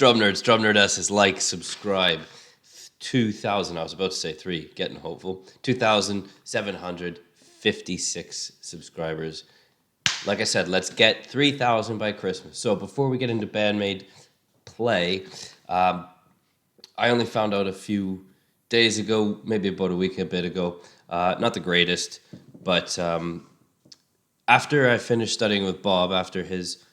Drum Nerd S is like, subscribe. 2,000, I was about to say 3, getting hopeful. 2,756 subscribers. Like I said, let's get 3,000 by Christmas. So before we get into Band-Maid play, I only found out a few days ago, maybe about a week, a bit ago. Not the greatest, but after I finished studying with Bob, after his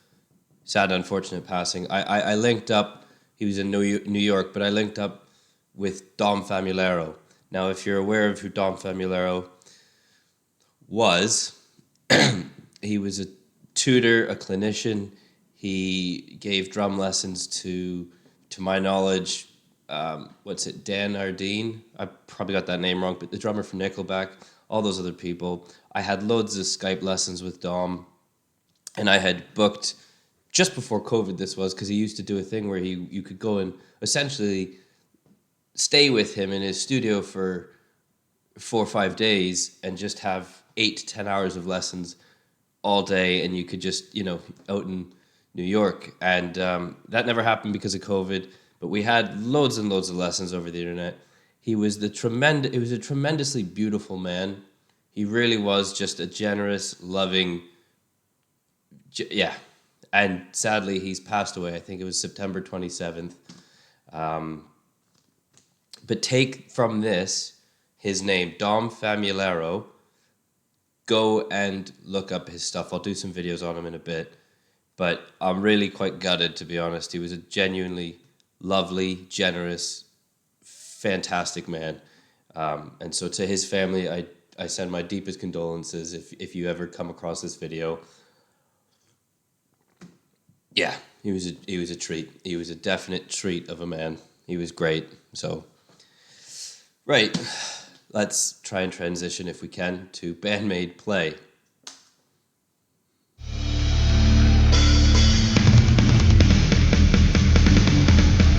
sad, unfortunate passing, I linked up. He was in New York, but I linked up with Dom Famularo. Now, if you're aware of who Dom Famularo was, he was a tutor, a clinician. He gave drum lessons to my knowledge, Dan Ardeen? I probably got that name wrong, but the drummer for Nickelback, all those other people. I had loads of Skype lessons with Dom, and I had booked, just before COVID this was, because he used to do a thing where you could go and essentially stay with him in his studio for 4 or 5 days and just have 8 to 10 hours of lessons all day, and you could just, out in New York. And that never happened because of COVID, but we had loads and loads of lessons over the internet. He was a tremendously beautiful man. He really was just a generous, loving, and sadly he's passed away. I think it was September 27th. But take from this his name, Dom Famularo. Go and look up his stuff. I'll do some videos on him in a bit. But I'm really quite gutted, to be honest. He was a genuinely lovely, generous, fantastic man. And so to his family, I send my deepest condolences if you ever come across this video. Yeah, he was a treat. He was a definite treat of a man. He was great. So, right, let's try and transition, if we can, to Band-Maid play.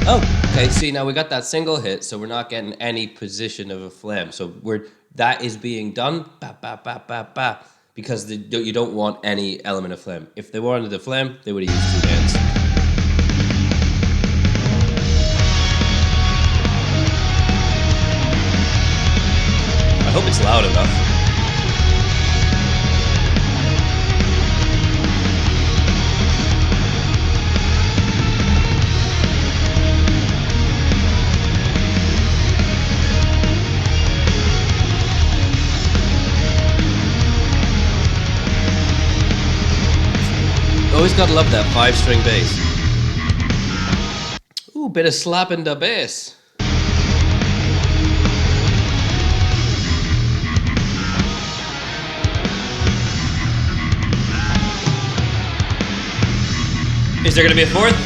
Oh, okay, see, now we got that single hit, so we're not getting any position of a flam. So that is being done, ba, ba, ba, ba, ba, because you don't want any element of flam. If they wanted a flam, they would have used 2 hands. I hope it's loud enough. Always gotta love that 5-string bass. Ooh, bit of slap in the bass. Is there gonna be a 4th?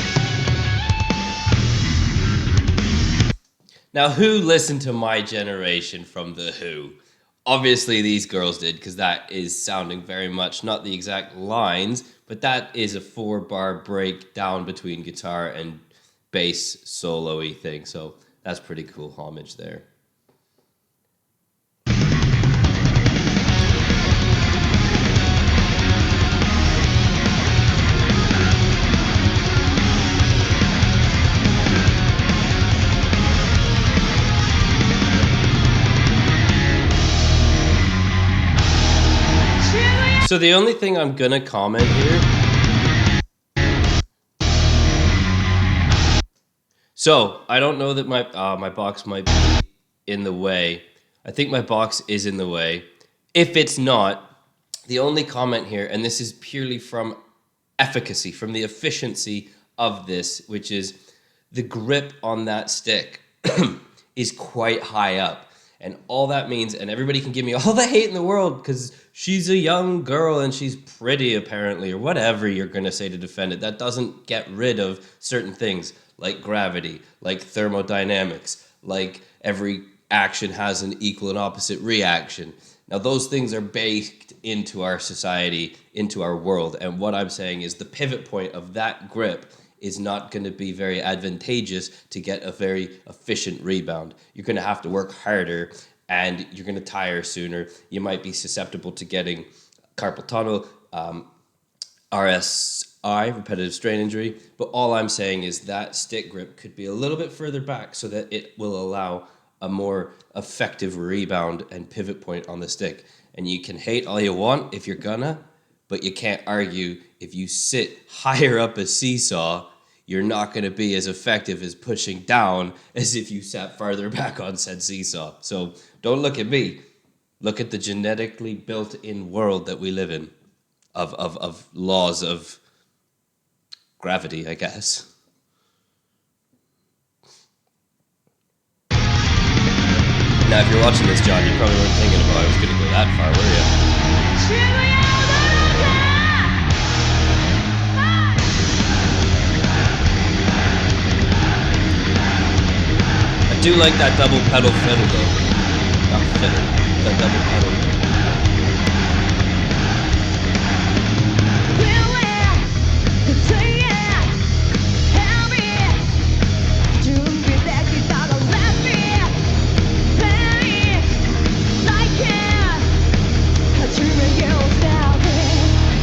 Now, who listened to My Generation from The Who? Obviously, these girls did, because that is sounding very much, not the exact lines, but that is a 4-bar breakdown between guitar and bass solo-y thing. So that's pretty cool homage there. So the only thing I'm gonna comment here. So I don't know that my box might be in the way. I think my box is in the way. If it's not, the only comment here, and this is purely from efficacy, from the efficiency of this, which is the grip on that stick is quite high up. And all that means, and everybody can give me all the hate in the world because she's a young girl and she's pretty apparently, or whatever you're going to say to defend it. That doesn't get rid of certain things like gravity, like thermodynamics, like every action has an equal and opposite reaction. Now those things are baked into our society, into our world. And what I'm saying is the pivot point of that grip is not going to be very advantageous to get a very efficient rebound. You're going to have to work harder and you're going to tire sooner. You might be susceptible to getting carpal tunnel, repetitive strain injury. But all I'm saying is that stick grip could be a little bit further back so that it will allow a more effective rebound and pivot point on the stick. And you can hate all you want if you're gonna, but you can't argue if you sit higher up a seesaw, you're not going to be as effective as pushing down as if you sat farther back on said seesaw. So don't look at me. Look at the genetically built-in world that we live in of laws of gravity, I guess. Now, if you're watching this, John, you probably weren't thinking about I was going to go that far, were you? I do like that double pedal fiddle though. Not fiddle, that double pedal.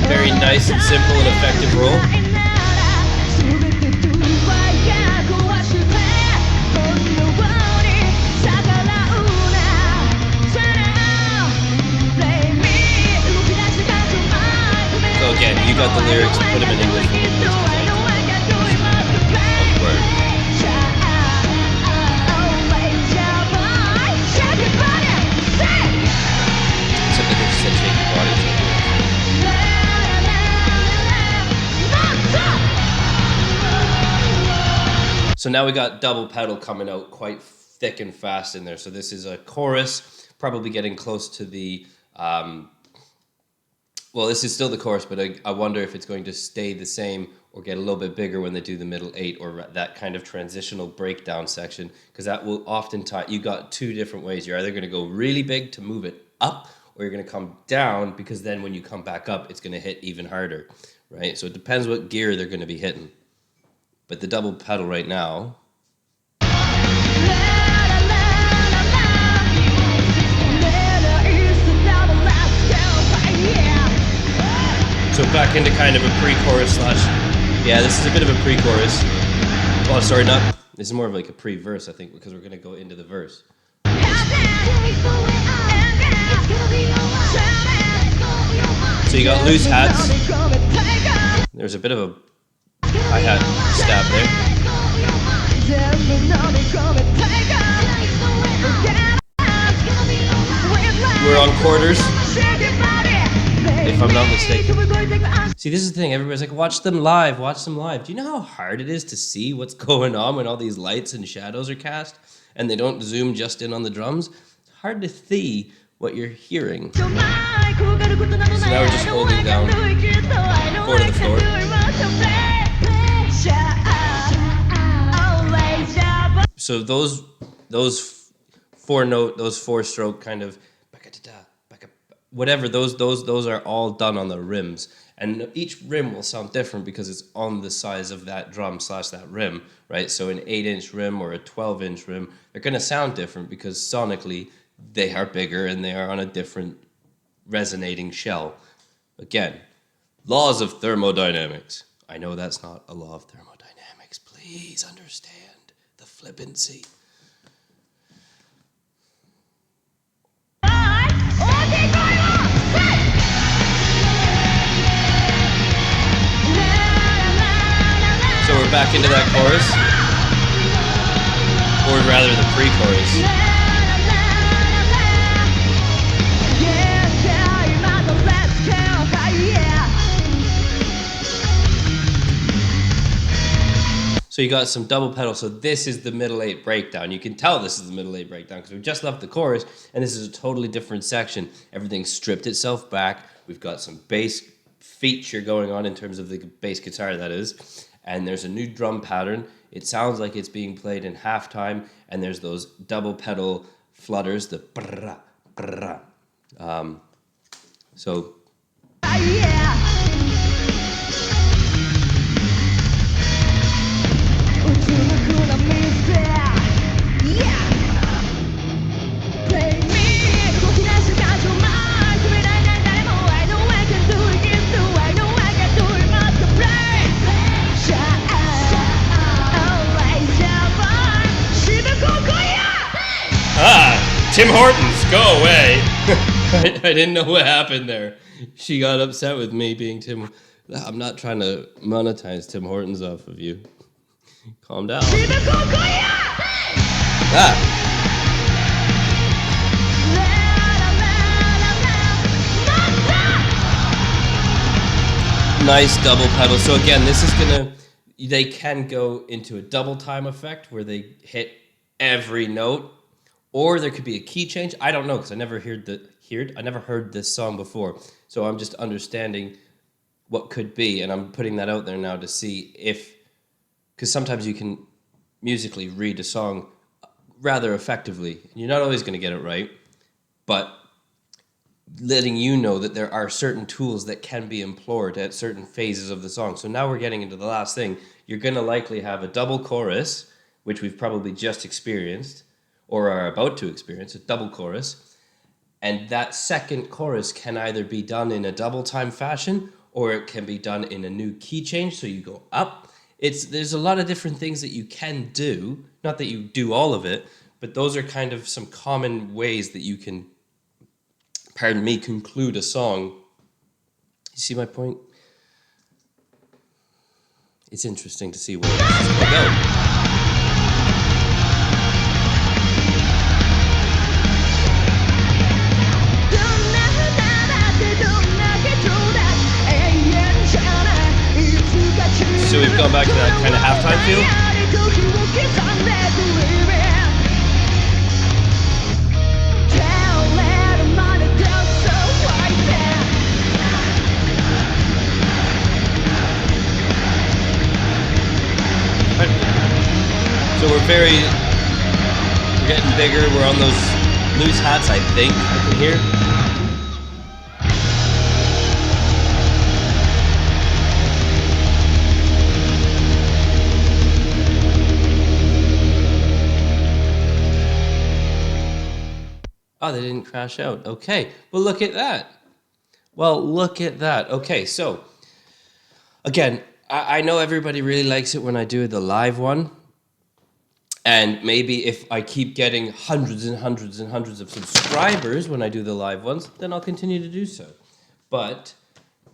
Very nice and simple and effective roll. So again, you got the lyrics, put them in English. Except I think she said shake your body. So now we got double pedal coming out quite thick and fast in there. So this is a chorus, probably getting close to the, well, this is still the chorus, but I wonder if it's going to stay the same or get a little bit bigger when they do the middle 8 or that kind of transitional breakdown section, because that will oftentimes, you got two different ways. You're either going to go really big to move it up, or you're going to come down, because then when you come back up, it's going to hit even harder, right? So it depends what gear they're going to be hitting. But the double pedal right now. So back into kind of a pre-chorus slash, yeah, this is a bit of a pre-chorus. Oh, sorry, not, this is more of like a pre-verse, I think, because we're going to go into the verse. So you got loose hats. There's a bit of a hi-hat stab there. We're on quarters, if I'm not mistaken. See, this is the thing, everybody's like, watch them live. Do you know how hard it is to see what's going on when all these lights and shadows are cast and they don't zoom just in on the drums? It's hard to see what you're hearing. So now we're just holding down 4 to the floor. So those 4-note, those 4-stroke kind of whatever, those are all done on the rims, and each rim will sound different because it's on the size of that drum slash that rim, right? So an 8-inch rim or a 12-inch rim, they're going to sound different because sonically they are bigger and they are on a different resonating shell. Again, laws of thermodynamics. I know that's not a law of thermodynamics. Please understand the flippancy. So we're back into that chorus, or rather the pre-chorus. So you got some double pedal. So this is the middle 8 breakdown. You can tell this is the middle 8 breakdown because we've just left the chorus and this is a totally different section. Everything stripped itself back. We've got some bass feature going on in terms of the bass guitar, that is. And there's a new drum pattern. It sounds like it's being played in halftime, and there's those double pedal flutters, the brrrah, brrrah. So. Tim Hortons, go away. I didn't know what happened there. She got upset with me being Tim. I'm not trying to monetize Tim Hortons off of you. Calm down. Ah. Nice double pedal. So again, this is they can go into a double time effect where they hit every note, or there could be a key change. I don't know, because I never heard this song before. So I'm just understanding what could be, and I'm putting that out there now to see if, because sometimes you can musically read a song rather effectively. You're not always going to get it right, but letting you know that there are certain tools that can be employed at certain phases of the song. So now we're getting into the last thing. You're going to likely have a double chorus, which we've probably just experienced or are about to experience, a double chorus. And that second chorus can either be done in a double time fashion, or it can be done in a new key change. So you go up. There's a lot of different things that you can do. Not that you do all of it, but those are kind of some common ways that you can, pardon me, conclude a song. You see my point? It's interesting to see where this is going to go. So we've gone back to that kind of halftime feel. So we're getting bigger. We're on those loose hats, I think, I can hear. Oh, they didn't crash out. Okay. Well, look at that. Okay, so again, I know everybody really likes it when I do the live one. And maybe if I keep getting hundreds and hundreds and hundreds of subscribers when I do the live ones, then I'll continue to do so. But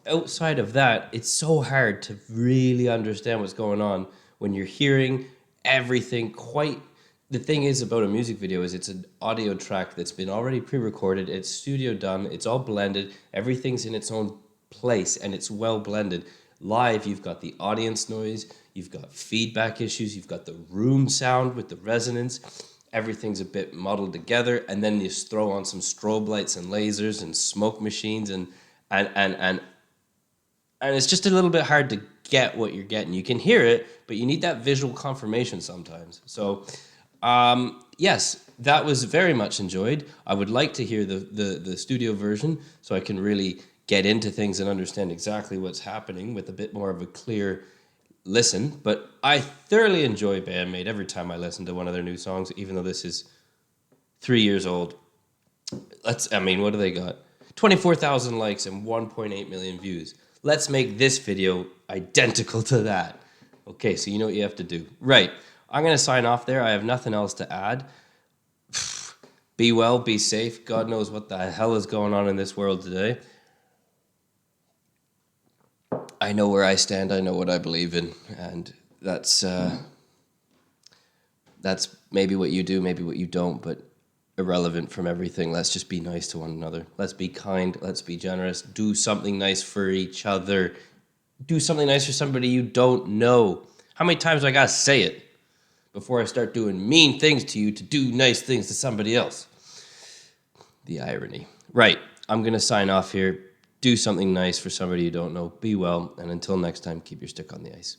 outside of that, it's so hard to really understand what's going on when you're hearing everything quite. The thing is about a music video is it's an audio track that's been already pre-recorded, it's studio done, it's all blended, everything's in its own place, and it's well blended. Live, you've got the audience noise, you've got feedback issues, you've got the room sound with the resonance, everything's a bit muddled together, and then you just throw on some strobe lights and lasers and smoke machines, and it's just a little bit hard to get what you're getting. You can hear it, but you need that visual confirmation sometimes. So, yes, that was very much enjoyed. I would like to hear the studio version so I can really get into things and understand exactly what's happening with a bit more of a clear listen. But I thoroughly enjoy Band-Maid every time I listen to one of their new songs, even though this is 3 years old. What do they got? 24,000 likes and 1.8 million views. Let's make this video identical to that. Okay, so you know what you have to do. Right, I'm going to sign off there. I have nothing else to add. Be well, be safe. God knows what the hell is going on in this world today. I know where I stand. I know what I believe in. And that's maybe what you do, maybe what you don't, but irrelevant from everything. Let's just be nice to one another. Let's be kind. Let's be generous. Do something nice for each other. Do something nice for somebody you don't know. How many times do I gotta say it before I start doing mean things to you to do nice things to somebody else? The irony. Right, I'm gonna sign off here. Do something nice for somebody you don't know. Be well, and until next time, keep your stick on the ice.